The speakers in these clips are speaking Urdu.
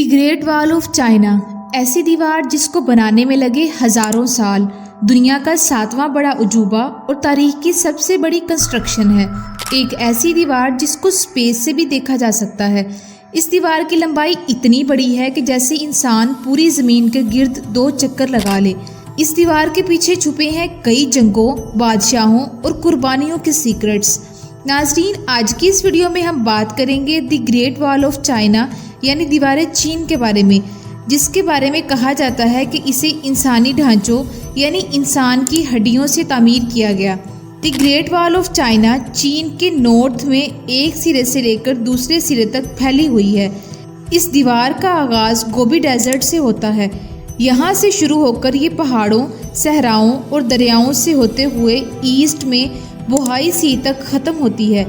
دی گریٹ وال آف چائنا، ایسی دیوار جس کو بنانے میں لگے ہزاروں سال، دنیا کا 7واں بڑا عجوبہ اور تاریخ کی سب سے بڑی کنسٹرکشن ہے۔ ایک ایسی دیوار جس کو اسپیس سے بھی دیکھا جا سکتا ہے۔ اس دیوار کی لمبائی اتنی بڑی ہے کہ جیسے انسان پوری زمین کے گرد 2 چکر لگا لے۔ اس دیوار کے پیچھے چھپے ہیں کئی جنگوں، بادشاہوں اور قربانیوں کے سیکرٹس۔ ناظرین، آج کی اس ویڈیو میں ہم بات کریں گے دی گریٹ وال آف چائنا یعنی دیوار چین کے بارے میں، جس کے بارے میں کہا جاتا ہے کہ اسے انسانی ڈھانچوں یعنی انسان کی ہڈیوں سے تعمیر کیا گیا۔ دی گریٹ وال آف چائنا چین کے نارتھ میں ایک سرے سے لے کر دوسرے سرے تک پھیلی ہوئی ہے۔ اس دیوار کا آغاز گوبی ڈیزرٹ سے ہوتا ہے۔ یہاں سے شروع ہو کر یہ پہاڑوں، صحراؤں اور دریاؤں سے ہوتے ہوئے ایسٹ میں بوہائی سی تک ختم ہوتی ہے۔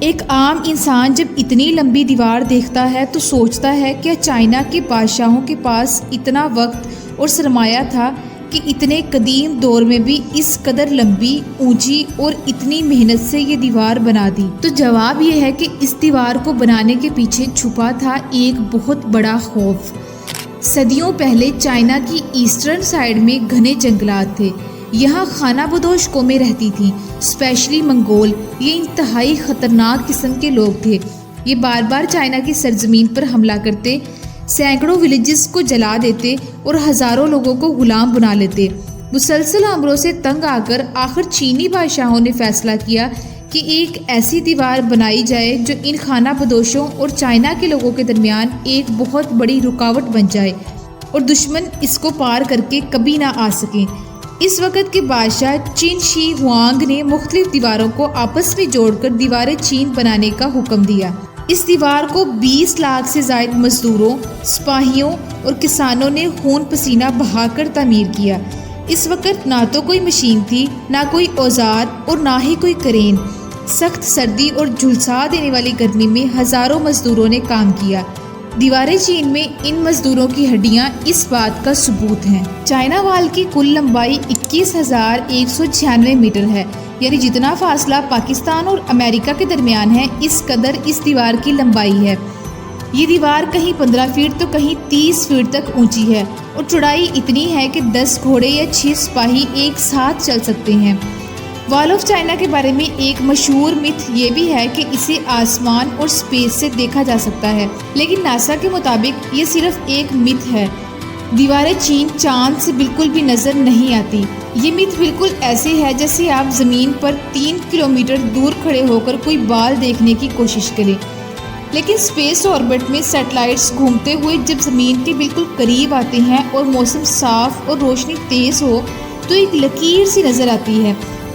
ایک عام انسان جب اتنی لمبی دیوار دیکھتا ہے تو سوچتا ہے کہ چائنا کے بادشاہوں کے پاس اتنا وقت اور سرمایہ تھا کہ اتنے قدیم دور میں بھی اس قدر لمبی، اونچی اور اتنی محنت سے یہ دیوار بنا دی۔ تو جواب یہ ہے کہ اس دیوار کو بنانے کے پیچھے چھپا تھا ایک بہت بڑا خوف۔ صدیوں پہلے چائنا کی ایسٹرن سائیڈ میں گھنے جنگلات تھے۔ یہاں خانہ بدوش قومیں رہتی تھیں، اسپیشلی منگول۔ یہ انتہائی خطرناک قسم کے لوگ تھے۔ یہ بار بار چائنا کی سرزمین پر حملہ کرتے، سینکڑوں ولیجز کو جلا دیتے اور ہزاروں لوگوں کو غلام بنا لیتے۔ مسلسل حملوں سے تنگ آ کر آخر چینی بادشاہوں نے فیصلہ کیا کہ ایک ایسی دیوار بنائی جائے جو ان خانہ بدوشوں اور چائنا کے لوگوں کے درمیان ایک بہت بڑی رکاوٹ بن جائے اور دشمن اس کو پار کر کے کبھی نہ آ سکیں۔ اس وقت کے بادشاہ چین شی ہوانگ نے مختلف دیواروں کو آپس میں جوڑ کر دیوار چین بنانے کا حکم دیا۔ اس دیوار کو 20 لاکھ سے زائد مزدوروں، سپاہیوں اور کسانوں نے خون پسینہ بہا کر تعمیر کیا۔ اس وقت نہ تو کوئی مشین تھی، نہ کوئی اوزار اور نہ ہی کوئی کرین۔ سخت سردی اور جھلسا دینے والی گرمی میں ہزاروں مزدوروں نے کام کیا۔ دیوار چین میں ان مزدوروں کی ہڈیاں اس بات کا ثبوت ہیں۔ چائنا وال کی کل لمبائی 21,196 میٹر ہے، یعنی جتنا فاصلہ پاکستان اور امریکہ کے درمیان ہے اس قدر اس دیوار کی لمبائی ہے۔ یہ دیوار کہیں 15 فٹ تو کہیں 30 فٹ تک اونچی ہے اور چوڑائی اتنی ہے کہ 10 گھوڑے یا 6 سپاہی ایک ساتھ چل سکتے ہیں۔ وال آف چائنا کے بارے میں ایک مشہور متھ یہ بھی ہے کہ اسے آسمان اور سپیس سے دیکھا جا سکتا ہے، لیکن ناسا کے مطابق یہ صرف ایک متھ ہے۔ دیوار چین چاند سے بالکل بھی نظر نہیں آتی۔ یہ متھ بالکل ایسے ہے جیسے آپ زمین پر 3 کلومیٹر دور کھڑے ہو کر کوئی بال دیکھنے کی کوشش کریں، لیکن اسپیس آربٹ میں سیٹلائٹس گھومتے ہوئے جب زمین کے بالکل قریب آتے ہیں اور موسم صاف اور روشنی تیز ہو تو ایک لکیر سی نظر آتی ہے،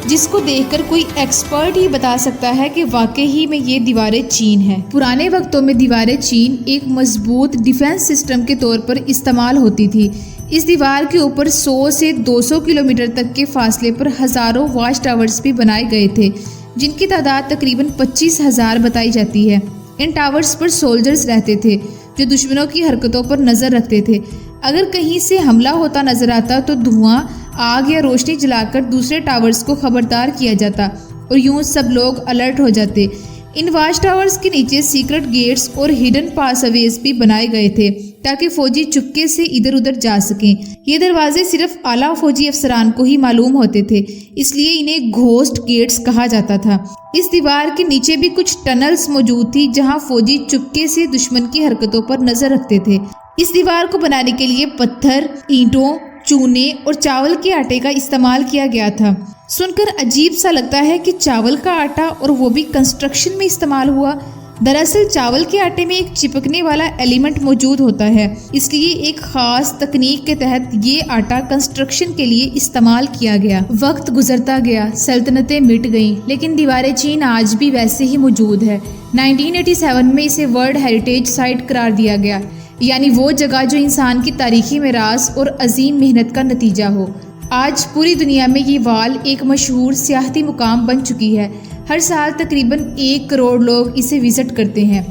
جس کو دیکھ کر کوئی ایکسپرٹ ہی بتا سکتا ہے کہ واقعی میں یہ دیوار چین ہے۔ پرانے وقتوں میں دیوار چین ایک مضبوط ڈیفنس سسٹم کے طور پر استعمال ہوتی تھی۔ اس دیوار کے اوپر 100 سے 200 کلومیٹر تک کے فاصلے پر ہزاروں واچ ٹاورز بھی بنائے گئے تھے، جن کی تعداد تقریباً 25,000 بتائی جاتی ہے۔ ان ٹاورز پر سولجرز رہتے تھے جو دشمنوں کی حرکتوں پر نظر رکھتے تھے۔ اگر کہیں سے حملہ ہوتا نظر آتا تو دھواں، آگ یا روشنی جلا کر دوسرے ٹاورز کو خبردار کیا جاتا اور یوں سب لوگ الرٹ ہو جاتے۔ ان واچ ٹاورز کے نیچے سیکرٹ گیٹس اور ہڈن پاس اویز بھی بنائے گئے تھے تاکہ فوجی چپکے سے ادھر ادھر جا سکیں۔ یہ دروازے صرف اعلیٰ فوجی افسران کو ہی معلوم ہوتے تھے، اس لیے انہیں گھوسٹ گیٹس کہا جاتا تھا۔ اس دیوار کے نیچے بھی کچھ ٹنلز موجود تھی جہاں فوجی چپکے سے دشمن کی حرکتوں پر نظر رکھتے تھے۔ اس دیوار کو بنانے کے لیے پتھر، اینٹوں، چونے اور چاول کے آٹے کا استعمال کیا گیا تھا۔ سن کر عجیب سا لگتا ہے کہ چاول کا آٹا اور وہ بھی کنسٹرکشن میں استعمال ہوا۔ دراصل چاول کے آٹے میں ایک چپکنے والا ایلیمنٹ موجود ہوتا ہے، اس لیے ایک خاص تکنیک کے تحت یہ آٹا کنسٹرکشن کے لیے استعمال کیا گیا۔ وقت گزرتا گیا، سلطنتیں مٹ گئیں، لیکن دیوار چین آج بھی ویسے ہی موجود ہے۔ 1987 میں اسے ورلڈ ہیریٹیج سائٹ قرار دیا گیا، یعنی وہ جگہ جو انسان کی تاریخی میراث اور عظیم محنت کا نتیجہ ہو۔ آج پوری دنیا میں یہ وال ایک مشہور سیاحتی مقام بن چکی ہے۔ ہر سال تقریباً 1 کروڑ لوگ اسے وزٹ کرتے ہیں۔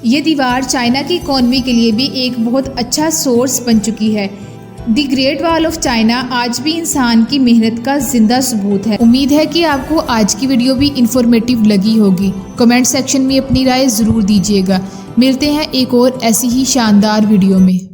یہ دیوار چائنا کی اکانومی کے لیے بھی ایک بہت اچھا سورس بن چکی ہے۔ دی گریٹ وال آف چائنا آج بھی انسان کی محنت کا زندہ ثبوت ہے۔ امید ہے کہ آپ کو آج کی ویڈیو بھی انفارمیٹیو لگی ہوگی۔ کمنٹ سیکشن میں اپنی رائے ضرور دیجیے گا۔ ملتے ہیں ایک اور ایسی ہی شاندار ویڈیو میں۔